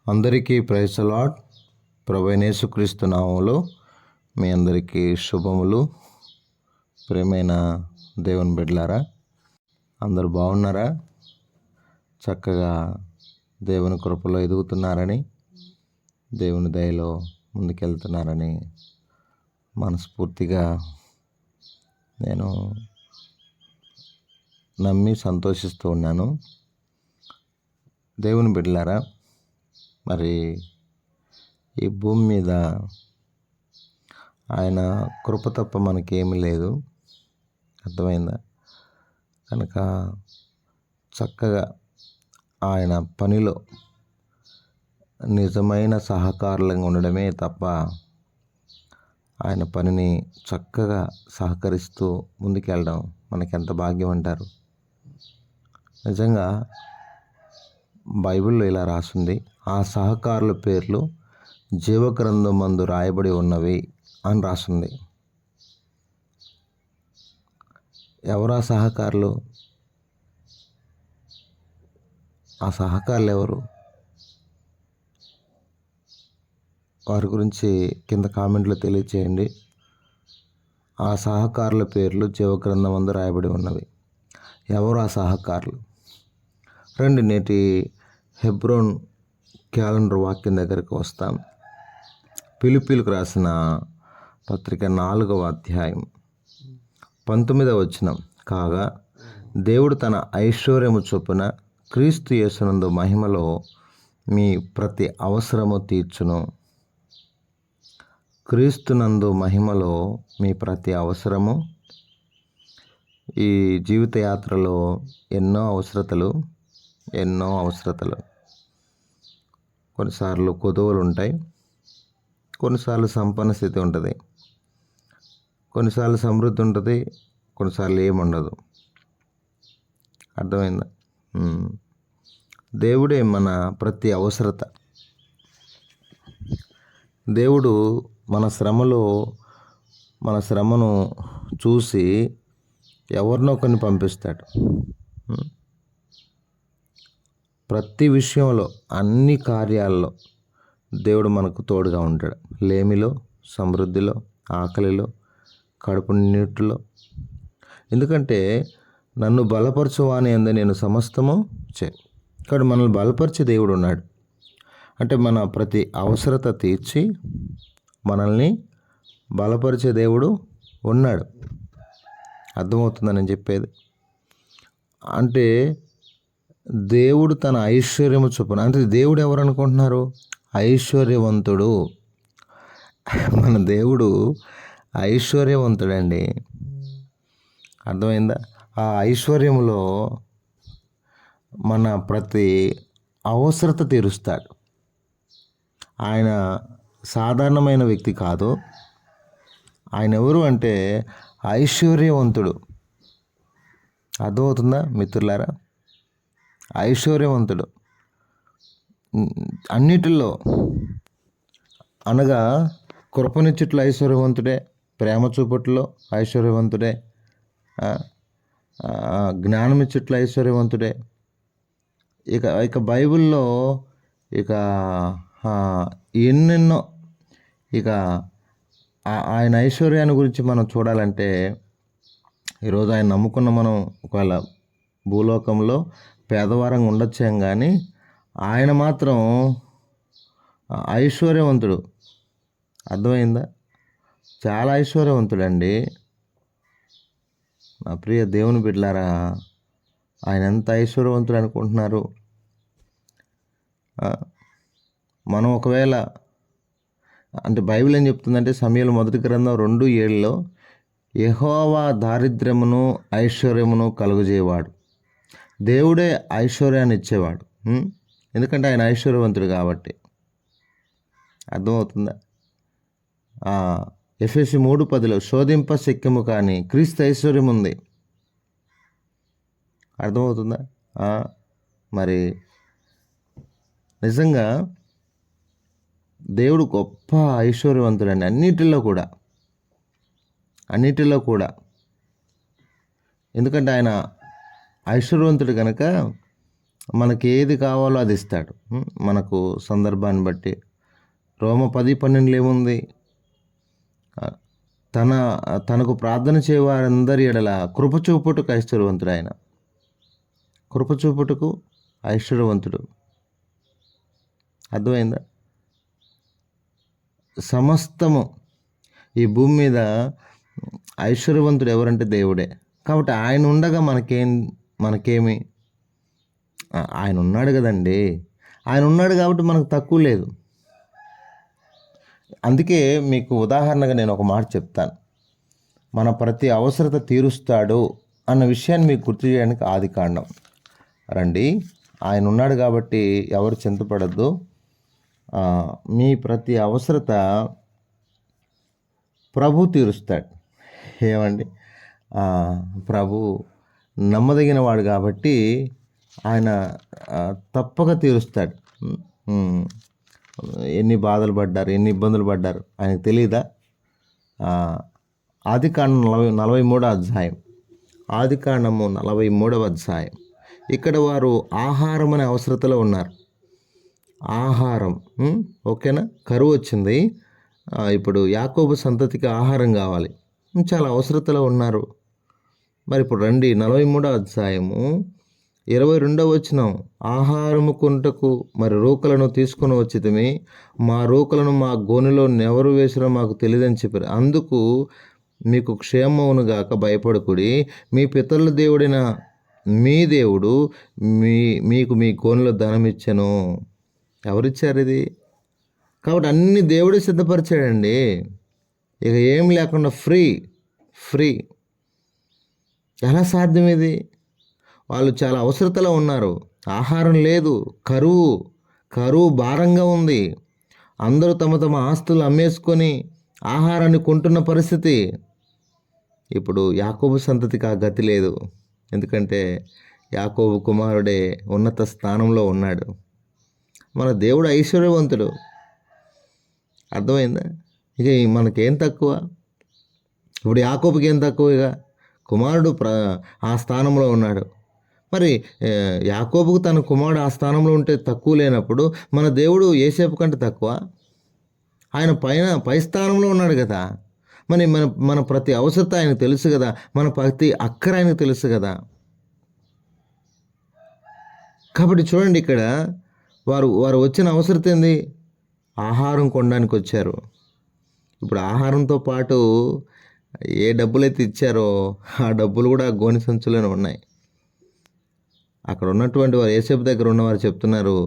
అందరికీ praise the lord. ప్రభువైన యేసుక్రీస్తు నామములో మీ అందరికీ శుభములు. ప్రియమైన దేవుని బిడ్డలారా, అందరూ బాగున్నారా? చక్కగా దేవుని కృపలో ఎదుగుతున్నారని, దేవుని దయలో ముందుకెళ్తున్నారని మనస్ఫూర్తిగా నేను నమ్మి సంతోషిస్తూ ఉన్నాను. దేవుని బిడ్డలారా, మరి ఈ భూమి మీద ఆయన కృప తప్ప మనకేమీ లేదు, అర్థమైందా? కనుక చక్కగా ఆయన పనిలో నిజమైన సహకారులంగా ఉండడమే తప్ప ఆయన పనిని చక్కగా సహకరిస్తూ ముందుకెళ్ళడం మనకెంత భాగ్యం అంటారు. నిజంగా బైబిల్లో ఇలా రాసింది, ఆ సహకారుల పేర్లు జీవగ్రంథం మందు రాయబడి ఉన్నవి అని రాసింది. ఎవరు ఆ సహకారులు? ఆ సహకారులు ఎవరు? వారి గురించి కింద కామెంట్లో తెలియచేయండి. ఆ సహకారుల పేర్లు జీవగ్రంథం మందు రాయబడి ఉన్నవి. ఎవరు ఆ సహకారులు? రండి, నేటి హెబ్రోన్ క్యాలెండర్ వాక్యం దగ్గరికి వస్తాం. ఫిలిప్పీలకు రాసిన పత్రిక 4వ అధ్యాయం 19వ వచనం. కాగా దేవుడు తన ఐశ్వర్యము చొప్పున క్రీస్తు యేసునందు మహిమలో మీ ప్రతి అవసరము తీర్చును. క్రీస్తునందు మహిమలో మీ ప్రతి అవసరము. ఈ జీవిత యాత్రలో ఎన్నో అవసరతలు. కొన్నిసార్లు కొదువలు ఉంటాయి, కొన్నిసార్లు సంపన్న స్థితి ఉంటుంది, కొన్నిసార్లు సమృద్ధి ఉంటుంది, కొన్నిసార్లు ఏముండదు. అర్థమైందా? దేవుడే మన ప్రతి అవసరత. దేవుడు మన శ్రమను చూసి ఎవరినో కొన్ని పంపిస్తాడు. ప్రతి విషయంలో, అన్ని కార్యాల్లో దేవుడు మనకు తోడుగా ఉంటాడు. లేమిలో, సమృద్ధిలో, ఆకలిలో, కడుపు నిండులో. ఎందుకంటే నన్ను బలపరచువాని అందు నేను సమస్తము ఇక్కడ మనల్ని బలపరిచే దేవుడు ఉన్నాడు. అంటే మన ప్రతి అవసరత తీర్చి మనల్ని బలపరిచే దేవుడు ఉన్నాడు. అర్థమవుతుందని నేను చెప్పేది. అంటే దేవుడు తన ఐశ్వర్యము చొప్పున, అంటే దేవుడు ఎవరు అనుకుంటున్నారు? ఐశ్వర్యవంతుడు. మన దేవుడు ఐశ్వర్యవంతుడండి. అర్థమైందా? ఆ ఐశ్వర్యములో మన ప్రతి అవసరత తీరుస్తాడు. ఆయన సాధారణమైన వ్యక్తి కాదు. ఆయన ఎవరు అంటే ఐశ్వర్యవంతుడు. అర్థమవుతుందా మిత్రులారా? ఐశ్వర్యవంతుడు అన్నిటిలో, అనగా కృపనిచ్చుట్లో ఐశ్వర్యవంతుడే, ప్రేమ చూపట్లో ఐశ్వర్యవంతుడే, జ్ఞానమిచ్చుట్లో ఐశ్వర్యవంతుడే. ఇక బైబిల్లో ఎన్నెన్నో. ఆయన ఐశ్వర్యాన్ని గురించి మనం చూడాలంటే, ఈరోజు ఆయన నమ్ముకున్న మనం ఒకవేళ భూలోకంలో పేదవారంగా ఉండొచ్చాం, కానీ ఆయన మాత్రం ఐశ్వర్యవంతుడు. అర్థమైందా? చాలా ఐశ్వర్యవంతుడండి. నా ప్రియ దేవుని బిడ్డలారా, ఆయన ఎంత ఐశ్వర్యవంతుడు అనుకుంటున్నారు? మనం ఒకవేళ, అంటే బైబిల్ ఏం చెప్తుందంటే, సమూయేలు మొదటి గ్రంథం 2:7లో యెహోవా దారిద్ర్యమును ఐశ్వర్యమును కలుగజేయవాడు. దేవుడే ఐశ్వర్యాన్ని ఇచ్చేవాడు. ఎందుకంటే ఆయన ఐశ్వర్యవంతుడు కాబట్టి. అర్థమవుతుందా? ఎఫెసీ 3:10లో శోధింప శక్యము కానీ క్రీస్తు ఐశ్వర్యం ఉంది. అర్థమవుతుందా? మరి నిజంగా దేవుడు గొప్ప ఐశ్వర్యవంతుడండి. అన్నిటిలో కూడా. ఎందుకంటే ఆయన ఐశ్వర్యవంతుడు కనుక మనకి ఏది కావాలో అది ఇస్తాడు. మనకు సందర్భాన్ని బట్టి. రోమ 10:12 ఏముంది? తనకు ప్రార్థన చేయవారందరి ఎడల కృప చూపుటకు ఐశ్వర్యవంతుడు ఆయన. కృప చూపుటకు ఐశ్వర్యవంతుడు. అర్థమైందా? సమస్తము ఈ భూమి మీద ఐశ్వర్యవంతుడు ఎవరంటే దేవుడే. కాబట్టి ఆయన ఉండగా మనకేమి? ఆయన ఉన్నాడు కదండి. ఆయన ఉన్నాడు కాబట్టి మనకు తక్కువ లేదు. అందుకే మీకు ఉదాహరణగా నేను ఒక మాట చెప్తాను. మన ప్రతి అవసరత తీరుస్తాడు అన్న విషయాన్ని మీకు గుర్తు చేయడానికి ఆదికాండం రండి. ఆయన ఉన్నాడు కాబట్టి ఎవరు చింతపడద్దు. మీ ప్రతి అవసరత ప్రభు తీరుస్తాడు. ఏమండి? ప్రభు నమ్మదగిన వాడు కాబట్టి ఆయన తప్పక తీరుస్తాడు. ఎన్ని బాధలు పడ్డారు, ఎన్ని ఇబ్బందులు పడ్డారు ఆయనకు తెలియదా? ఆదికాండం 43వ అధ్యాయం. ఆదికాండము 43వ అధ్యాయం. ఇక్కడ వారు ఆహారం అనే అవసరతలో ఉన్నారు. ఆహారం, ఓకేనా? కరువు వచ్చింది. ఇప్పుడు యాకోబు సంతతికి ఆహారం కావాలి. చాలా అవసరతలో ఉన్నారు. మరి ఇప్పుడు రండి 43వ అధ్యాయము 22వ వచనం. ఆహారము కొనుటకు మరి రూకలను తీసుకుని వచ్చితిమి, మా రూకలను మా గోనెలో నెవరు వేసిరో మాకు తెలియదని చెప్పారు. అందుకు మీకు క్షేమమును గాక, భయపడకుడి. మీ పితరుల దేవుడైన మీ దేవుడు మీకు మీ గోనెలో ధనం ఇచ్చెను. ఎవరిచ్చారు ఇది? కాబట్టి అన్ని దేవుడే సిద్ధపరిచాడండి. ఇక ఏం లేకుండా ఫ్రీ. ఎలా సాధ్యం ఇది? వాళ్ళు చాలా అవసరతలో ఉన్నారు. ఆహారం లేదు, కరువు భారంగా ఉంది. అందరూ తమ తమ ఆస్తులు అమ్మేసుకొని ఆహారాన్ని కొంటున్న పరిస్థితి. ఇప్పుడు యాకోబు సంతతికి ఆ గతి లేదు. ఎందుకంటే యాకోబు కుమారుడే ఉన్నత స్థానంలో ఉన్నాడు. మన దేవుడు ఐశ్వర్యవంతుడు. అర్థమైందా? ఇక మనకేం తక్కువ? ఇప్పుడు యాకోబుకి ఏం తక్కువ? ఇక కుమారుడు ఆ స్థానంలో ఉన్నాడు. మరి యాకోబుకు తన కుమారుడు ఆ స్థానంలో ఉంటే తక్కువ లేనప్పుడు మన దేవుడు యోసేపు కంటే తక్కువ? ఆయన పై స్థానంలో ఉన్నాడు కదా. మరి మన ప్రతి అవసరత ఆయనకు తెలుసు కదా. మన ప్రతి అక్కర ఆయనకు తెలుసు కదా. కాబట్టి చూడండి, ఇక్కడ వారు వచ్చిన అవసరత ఏంది? ఆహారం కొనడానికి వచ్చారు. ఇప్పుడు ఆహారంతో పాటు ఏ డబ్బులైతే ఇచ్చారో ఆ డబ్బులు కూడా గోనె సంచులోనే ఉన్నాయి. అక్కడ ఉన్నటువంటి వారు, యోసేపు దగ్గర ఉన్నవారు చెప్తున్నారు,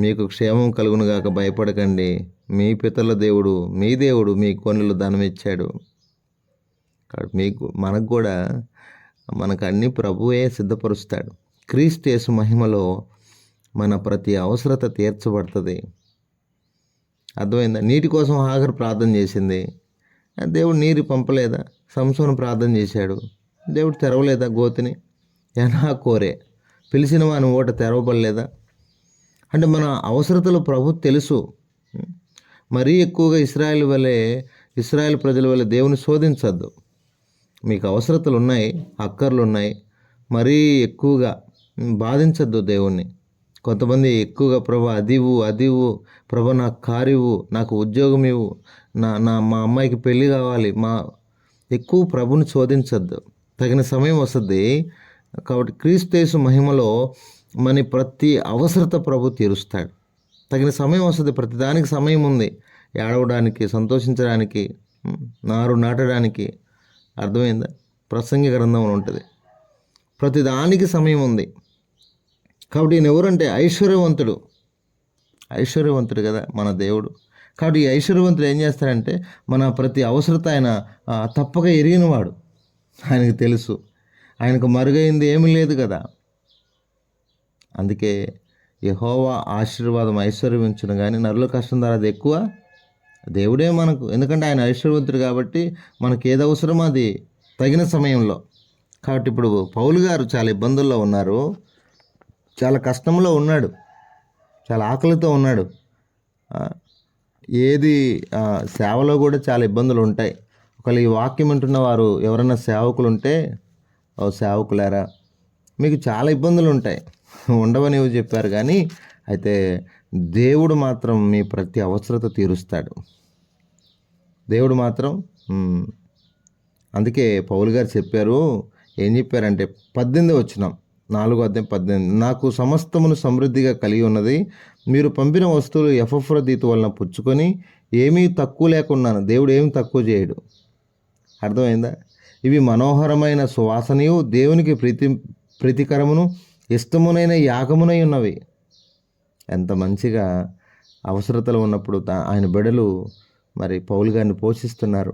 మీకు క్షేమం కలుగును గాక, భయపడకండి. మీ పితరుల దేవుడు, మీ దేవుడు మీ గోనెలో ధనం ఇచ్చాడు. మనకు కూడా మనకు అన్ని ప్రభువే సిద్ధపరుస్తాడు. క్రీస్తు యేసు మహిమలో మన ప్రతి అవసరత తీర్చబడుతుంది. అర్థమైందా? నీటి కోసం హాగరు ప్రార్థన చేసింది. దేవుడు నీరు పంపలేదా? సంసోను ప్రార్థన చేశాడు. దేవుడు తెరవలేదా గోతిని? ఎనా కోరే పిలిచిన వాని ఓట తెరవబడలేదా? అంటే మన అవసరతలు ప్రభు తెలుసు. మరీ ఎక్కువగా ఇశ్రాయేల్ ప్రజల వలె దేవుని శోధించద్దు. మీకు అవసరతలు ఉన్నాయి, అక్కర్లు ఉన్నాయి, మరీ ఎక్కువగా బాధించద్దు దేవుణ్ణి. కొంతమంది ఎక్కువగా ప్రభు అదివు ప్రభు, నాకు కారివు, నాకు ఉద్యోగం ఇవ్వు, మా అమ్మాయికి పెళ్ళి కావాలి, ఎక్కువ ప్రభుని శోధించద్దు. తగిన సమయం వస్తుంది. కాబట్టి క్రీస్తు యేసు మహిమలో మన ప్రతి అవసరత ప్రభు తీరుస్తాడు. తగిన సమయం వస్తుంది. ప్రతిదానికి సమయం ఉంది. ఏడవడానికి, సంతోషించడానికి, నారు నాటడానికి. అర్థమైందా? ప్రసంగి గ్రంథంలో ఉంటుంది. ప్రతిదానికి సమయం ఉంది. కాబట్టి ఈయన ఎవరంటే ఐశ్వర్యవంతుడు కదా మన దేవుడు. కాబట్టి ఈ ఐశ్వర్యవంతుడు ఏం చేస్తాడంటే మన ప్రతి అవసరత ఆయన తప్పక ఎరిగినవాడు. ఆయనకు తెలుసు. ఆయనకు మరుగైంది ఏమీ లేదు కదా. అందుకే యెహోవా ఆశీర్వాదం ఐశ్వర్యవంతుడు, కానీ నరుల కష్టం ద్వారా అది ఎక్కువ. దేవుడే మనకు, ఎందుకంటే ఆయన ఐశ్వర్యవంతుడు కాబట్టి మనకు ఏది అవసరమో అది తగిన సమయంలో. కాబట్టి ఇప్పుడు పౌలు గారు చాలా ఇబ్బందుల్లో ఉన్నారు, చాలా కష్టంలో ఉన్నాడు, చాలా ఆకలితో ఉన్నాడు. సేవలో కూడా చాలా ఇబ్బందులు ఉంటాయి. ఒకవేళ ఈ వాక్యం వింటున్న వారు ఎవరైనా సేవకులు ఉంటే, సేవకులారా, మీకు చాలా ఇబ్బందులు ఉంటాయి. ఉండవని చెప్పారు కానీ అయితే దేవుడు మాత్రం మీ ప్రతి అవసరత తీరుస్తాడు. దేవుడు మాత్రం అందుకే పౌలు గారు చెప్పారు, ఏం చెప్పారంటే 18 వచనం 4:18, నాకు సమస్తమును సమృద్ధిగా కలిగి ఉన్నది, మీరు పంపిన వస్తువులు ఎపఫ్రదీతు వలన పుచ్చుకొని ఏమీ తక్కువ లేకున్నాను. దేవుడు ఏమి తక్కువ చేయడు. అర్థమైందా? ఇవి మనోహరమైన సువాసనయు దేవునికి ప్రీతికరమును ఇష్టమునైన యాగమునై ఉన్నవి. ఎంత మంచిగా అవసరతలు ఉన్నప్పుడు ఆయన బిడ్డలు మరి పౌలు గారిని పోషిస్తున్నారు.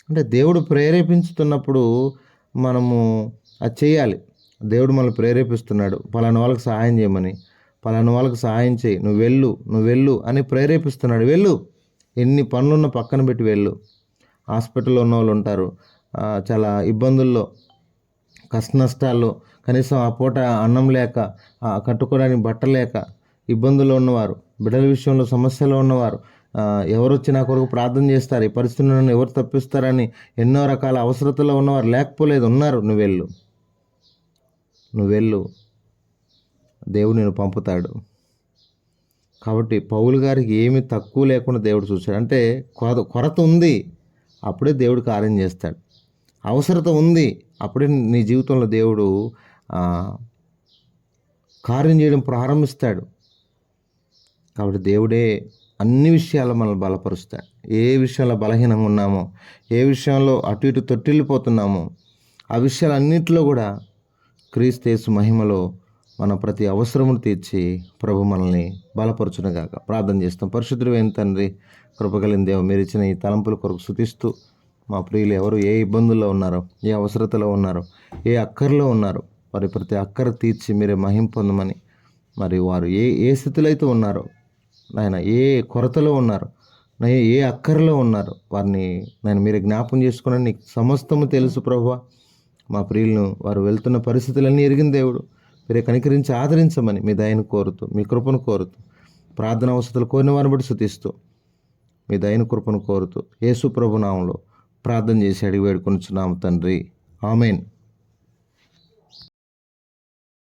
అంటే దేవుడు ప్రేరేపించుతున్నప్పుడు మనము అది చేయాలి. దేవుడు మనల్ని ప్రేరేపిస్తున్నాడు, పలానా వాళ్ళకి సహాయం చేయమని, పలానా వాళ్ళకి సహాయం చేయి, నువ్వు వెళ్ళు అని ప్రేరేపిస్తున్నాడు. వెళ్ళు, ఎన్ని పనులున్న పక్కన పెట్టి వెళ్ళు. హాస్పిటల్లో ఉన్న వాళ్ళు ఉంటారు, చాలా ఇబ్బందుల్లో, కష్ట నష్టాల్లో, కనీసం ఆ పూట అన్నం లేక, కట్టుకోవడానికి బట్ట లేక ఇబ్బందుల్లో ఉన్నవారు, బిడ్డల విషయంలో సమస్యలో ఉన్నవారు, ఎవరు వచ్చి నా కొరకు ప్రార్థన చేస్తారు, ఈ పరిస్థితి నన్ను ఎవరు తప్పిస్తారని ఎన్నో రకాల అవసరతలో ఉన్నవారు లేకపోలేదు, ఉన్నారు. నువ్వు వెళ్ళు, దేవుడు నేను పంపుతాడు. కాబట్టి పౌలు గారికి ఏమి తక్కువ లేకుండా దేవుడు చూశాడు. అంటే కొరత ఉంది, అప్పుడే దేవుడు కార్యం చేస్తాడు. అవసరత ఉంది, అప్పుడే నీ జీవితంలో దేవుడు కార్యం చేయడం ప్రారంభిస్తాడు. కాబట్టి దేవుడే అన్ని విషయాల్లో మనల్ని బలపరుస్తాడు. ఏ విషయంలో బలహీనంగా ఉన్నామో, ఏ విషయంలో అటు ఇటు తొట్టిల్లిపోతున్నామో, ఆ విషయాలన్నింటిలో కూడా క్రీస్తు యేసు మహిమలో మన ప్రతి అవసరమును తీర్చి ప్రభు మనల్ని బలపరచునుగాక. ప్రార్థన చేస్తాం. పరిశుద్ధుడైన తండ్రి, కృపగలిగిన దేవ, మీరు ఇచ్చిన ఈ తలంపుల కొరకు స్తుతిస్తూ, మా ప్రియులు ఎవరు ఏ ఇబ్బందుల్లో ఉన్నారో, ఏ అవసరతలో ఉన్నారో, ఏ అక్కర్లో ఉన్నారో, వారి ప్రతి అక్కర తీర్చి మీరే మహిమ పొందమని, మరి వారు ఏ స్థితిలో అయితే ఉన్నారో నాయన, ఏ కొరతలో ఉన్నారు, ఏ అక్కరలో ఉన్నారు, వారిని నేను మీరే జ్ఞాపం చేసుకుని, నీకు సమస్తము తెలుసు ప్రభువా. మా ప్రియులను వారు వెళ్తున్న పరిస్థితులన్నీ ఎరిగిన దేవుడు, మీరే కనికరించి ఆదరించమని మీ దయను కోరుతూ, మీ కృపను కోరుతూ, ప్రార్థన అవసరాలు కోరిన వారిని బట్టి స్తుతిస్తూ, మీ దయను కృపను కోరుతూ యేసు ప్రభు నామములో ప్రార్థన చేసి అడిగి వేడుకొనుచున్నాము తండ్రి. ఆమేన్.